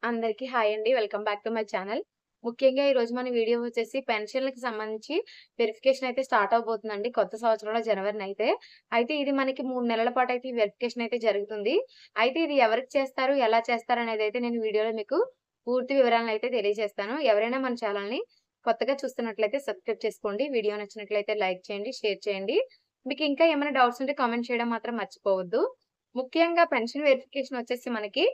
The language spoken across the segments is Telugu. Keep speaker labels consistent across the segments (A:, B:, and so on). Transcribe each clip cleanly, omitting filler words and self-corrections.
A: అందరికీ హాయ్ అండి. Welcome back to my channel. ముఖ్యంగా ఈరోజు మన వీడియో వచ్చేసి పెన్షన్‌లకి సంబంధించి వెరిఫికేషన్ అయితే స్టార్ట్ అవబోతుందండి. కొత్త సంవత్సరంలో జనవరిన అయితే ఇది మనకి 3 నెలల పాటయితే ఈ వెరిఫికేషన్ అయితే జరుగుతుంది. అయితే ఇది ఎవరికి చేస్తారు, ఎలా చేస్తారనేదైతే నేను వీడియోలో మీకు పూర్తి వివరాలనైతే తెలియజేస్తాను. ఎవరైనా మన ఛానల్‌ని కొత్తగా చూస్తున్నట్లయితే సబ్స్క్రైబ్ చేసుకోండి. వీడియో నచ్చినట్లయితే లైక్ చేయండి, షేర్ చేయండి. మీకు ఇంకా ఏమైనా డౌట్స్ ఉంటే కామెంట్ చేయడం మాత్రం మర్చిపోవద్దు. ముఖ్యంగా పెన్షన్ వెరిఫికేషన్ వచ్చేసి మనకి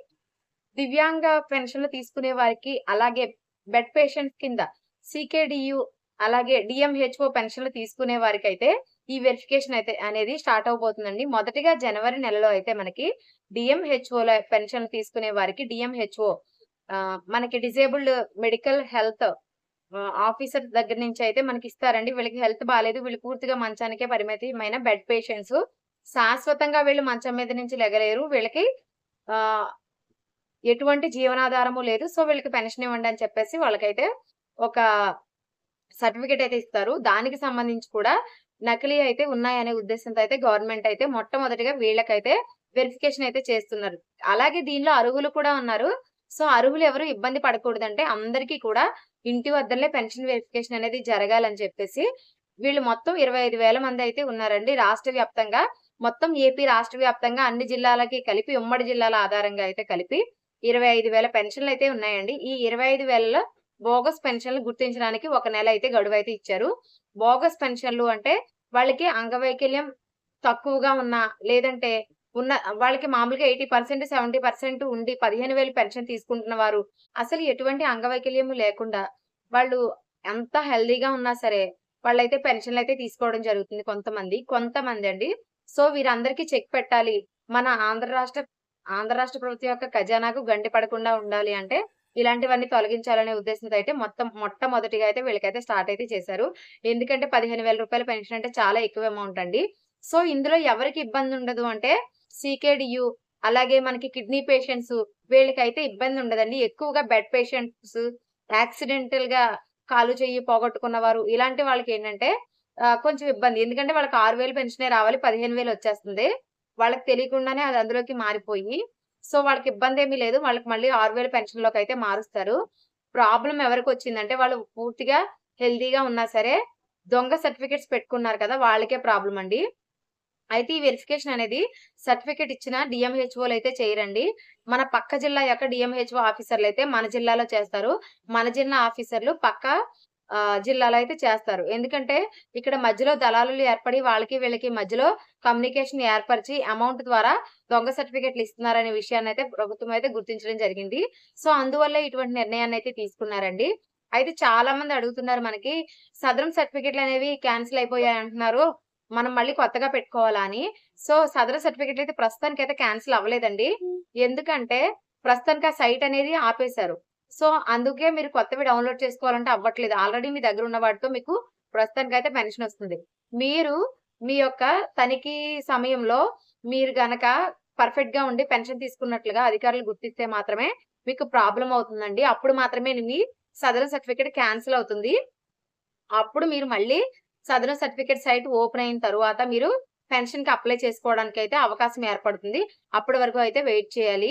A: దివ్యాంగ పెన్షన్‌లు తీసుకునే వారికి, అలాగే బెడ్ పేషెంట్స్ కింద సీకేడీయూ, అలాగే డీఎంహెచ్ఓ పెన్షన్‌లు తీసుకునే వారికైతే ఈ వెరిఫికేషన్ అయితే అనేది స్టార్ట్ అవ్వబోతుందండి. మొదటిగా జనవరి నెలలో అయితే మనకి డీఎంహెచ్ఓల పెన్షన్‌లు తీసుకునే వారికి డీఎంహెచ్ఓ మనకి డిజేబుల్డ్ మెడికల్ హెల్త్ ఆఫీసర్ దగ్గర నుంచి అయితే మనకిస్తారండి. వీళ్ళకి హెల్త్ బాలేదు. వీళ్ళు పూర్తిగా మంచానికే పరిమితమైన బెడ్ పేషెంట్స్. శాశ్వతంగా వీళ్ళు మంచం మీద నుంచి లెగలేరు. వీళ్ళకి ఆహ్ ఎటువంటి జీవనాధారము లేదు. సో, వీళ్ళకి పెన్షన్ ఇవ్వండి అని చెప్పేసి వాళ్ళకైతే ఒక సర్టిఫికేట్ అయితే ఇస్తారు. దానికి సంబంధించి కూడా నకిలీ అయితే ఉన్నాయనే ఉద్దేశంతో అయితే గవర్నమెంట్ అయితే మొట్టమొదటిగా వీళ్ళకైతే వెరిఫికేషన్ అయితే చేస్తున్నారు. అలాగే దీనిలో అర్హులు కూడా ఉన్నారు. సో, అర్హులు ఎవరు ఇబ్బంది పడకూడదంటే అందరికీ కూడా ఇంటి వద్దలే పెన్షన్ వెరిఫికేషన్ అనేది జరగాలని చెప్పేసి వీళ్ళు మొత్తం 25,000 మంది అయితే ఉన్నారండి. రాష్ట్ర వ్యాప్తంగా మొత్తం ఏపీ రాష్ట్ర వ్యాప్తంగా అన్ని జిల్లాలకి కలిపి ఉమ్మడి జిల్లాల ఆధారంగా అయితే కలిపి 25,000 పెన్షన్‌లయితే ఉన్నాయండి. ఈ 25,000లో బోగస్ పెన్షన్‌లు గుర్తించడానికి ఒక నెల అయితే గడువైతే ఇచ్చారు. బోగస్ పెన్షన్‌లు అంటే వాళ్ళకి అంగవైకల్యం తక్కువగా ఉన్నా, లేదంటే ఉన్న వాళ్ళకి మామూలుగా 80%, 70% ఉండి 15,000 పెన్షన్ తీసుకుంటున్న వారు, అసలు ఎటువంటి అంగవైకల్యము లేకుండా వాళ్ళు ఎంత హెల్తీగా ఉన్నా సరే, వాళ్ళైతే పెన్షన్‌లయితే తీసుకోవడం జరుగుతుంది కొంతమందండి. సో, వీరందరికీ చెక్ పెట్టాలి. మన ఆంధ్ర రాష్ట్ర ప్రభుత్వం యొక్క ఖజానాకు గండి పడకుండా ఉండాలి అంటే, ఇలాంటివన్నీ తొలగించాలనే ఉద్దేశంతో అయితే మొట్టమొదటిగా అయితే వీళ్ళకైతే స్టార్ట్ అయితే చేశారు. ఎందుకంటే రూ. 15,000 పెన్షన్ అంటే చాలా ఎక్కువ అమౌంట్ అండి. సో, ఇందులో ఎవరికి ఇబ్బందుండదు అంటే సీకేడీయూ, అలాగే మనకి కిడ్నీ పేషెంట్స్ వీళ్ళకైతే ఇబ్బందుండదండి. ఎక్కువగా బెడ్ పేషెంట్స్, యాక్సిడెంటల్‌గా కాలు, చెయ్యి పోగొట్టుకున్నవారు ఇలాంటి వాళ్ళకేంటంటే కొంచెం ఇబ్బంది. ఎందుకంటే వాళ్ళకి 6,000 పెన్షనే రావాలి. 15,000 వచ్చేస్తుంది. వాళ్ళకి తెలియకుండానే అది అందులోకి మారిపోయి, సో, వాళ్ళకి ఇబ్బందేమీ లేదు. వాళ్ళకి మళ్ళీ 6,000 పెన్షన్‌లోకైతే మారుస్తారు. ప్రాబ్లమ్ ఎవరికొచ్చిందంటే వాళ్ళు పూర్తిగా హెల్తీగా ఉన్నా సరే, దొంగ సర్టిఫికేట్స్ పెట్టుకున్నారు కదా! వాళ్ళకే ప్రాబ్లమ్ అండి. అయితే ఈ వెరిఫికేషన్ అనేది సర్టిఫికేట్ ఇచ్చిన డీఎంహెచ్ఓలైతే చేయరండి. మన పక్క జిల్లా యొక్క డీఎంహెచ్ఓ ఆఫీసర్‌లైతే మన జిల్లాలో చేస్తారు. మన జిల్లా ఆఫీసర్‌లు పక్క జిల్లాలో అయితే చేస్తారు. ఎందుకంటే ఇక్కడ మధ్యలో దళారులు ఏర్పడి వాళ్ళకి వీళ్ళకి మధ్యలో కమ్యూనికేషన్ ఏర్పరిచి అమౌంట్ ద్వారా దొంగ సర్టిఫికేట్‌లు ఇస్తున్నారనే విషయాన్నయితే ప్రభుత్వం అయితే గుర్తించడం జరిగింది. సో, అందువల్లే ఇటువంటి నిర్ణయాన్నయితే తీసుకున్నారండి. అయితే చాలా మంది అడుగుతున్నారు మనకి సదరం సర్టిఫికేట్‌లనేవి క్యాన్సిల్ అయిపోయాయంటున్నారు. మనం మళ్ళీ కొత్తగా పెట్టుకోవాలా అని. సో, సదరు సర్టిఫికేట్‌లయితే ప్రస్తుతానికైతే క్యాన్సిల్ అవ్వలేదండి. ఎందుకంటే, ప్రస్తుతానికి ఆ సైట్ అనేది ఆపేశారు. సో, అందుకే మీరు కొత్తవి డౌన్‌లోడ్ చేసుకోవాలంటే అవ్వట్లేదు. ఆల్రెడీ మీ దగ్గర ఉన్న వాటితో మీకు ప్రస్తుతానికైతే పెన్షనొస్తుంది. మీరు మీ యొక్క తనిఖీ సమయంలో మీరు గనక పర్ఫెక్ట్‌గా ఉండి పెన్షన్ తీసుకున్నట్లుగా అధికారులు గుర్తిస్తే మాత్రమే మీకు ప్రాబ్లమ్ అవుతుందండి. అప్పుడు మాత్రమే మీ సదరన్ సర్టిఫికేట్ క్యాన్సిల్ అవుతుంది. అప్పుడు మీరు మళ్ళీ సదరన్ సర్టిఫికేట్ సైట్ ఓపెన్ అయిన తరువాత మీరు పెన్షన్‌కి అప్లై చేసుకోవడానికైతే అవకాశం ఏర్పడుతుంది. అప్పటి వరకు అయితే వెయిట్ చేయాలి.